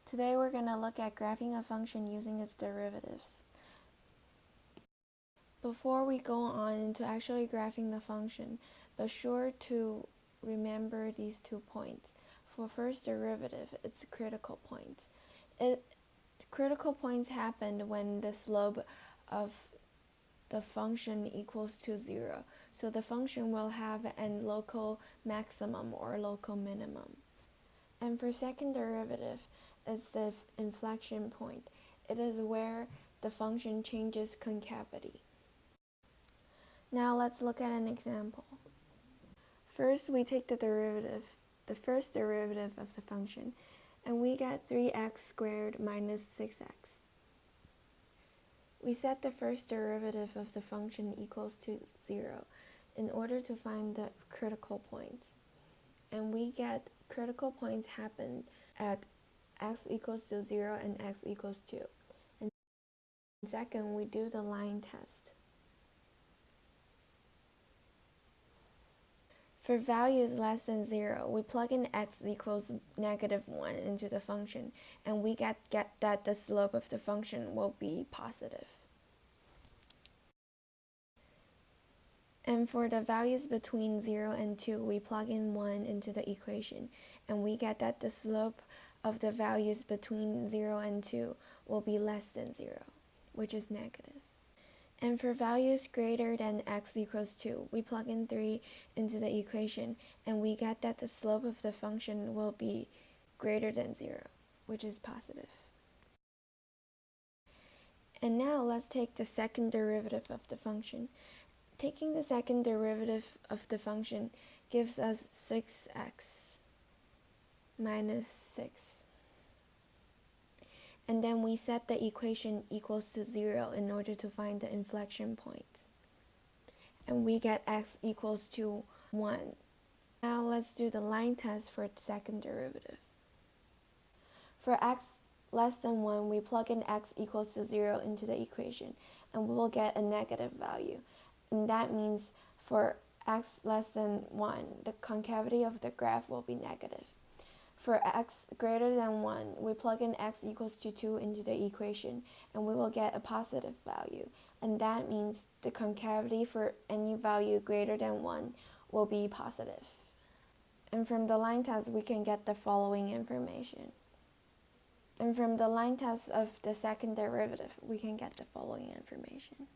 Today we're going to look at graphing a function using its derivatives. Before we go on into actually graphing the function, be sure to remember these 2 points. For first derivative, it's critical points. Critical points happen when the slope of the function equals to 0. So the function will have an local maximum or local minimum. And for second derivative, it's the inflection point. It is where the function changes concavity. Now let's look at an example. First, we take the first derivative of the function, and we get 3x squared minus 6x. We set the first derivative of the function equals to 0 in order to find the critical points. And we get critical points happen at x equals to 0 and x equals 2. And second, we do the line test. For values less than 0, we plug in x equals -1 into the function, and we get that the slope of the function will be positive. And for the values between 0 and 2, we plug in 1 into the equation, and we get that the slope of the values between 0 and 2 will be less than 0, which is negative. And for values greater than x equals 2, we plug in 3 into the equation, and we get that the slope of the function will be greater than 0, which is positive. And now let's take the second derivative of the function. Taking the second derivative of the function gives us 6x minus 6. And then we set the equation equals to 0 in order to find the inflection points. And we get x equals to 1. Now let's do the line test for the second derivative. For x less than 1, we plug in x equals to 0 into the equation, and we will get a negative value. And that means for x less than 1, the concavity of the graph will be negative. For x greater than 1, we plug in x equals to 2 into the equation, and we will get a positive value. And that means the concavity for any value greater than 1 will be positive. And from the line test, we can get the following information. And from the line test of the second derivative, we can get the following information.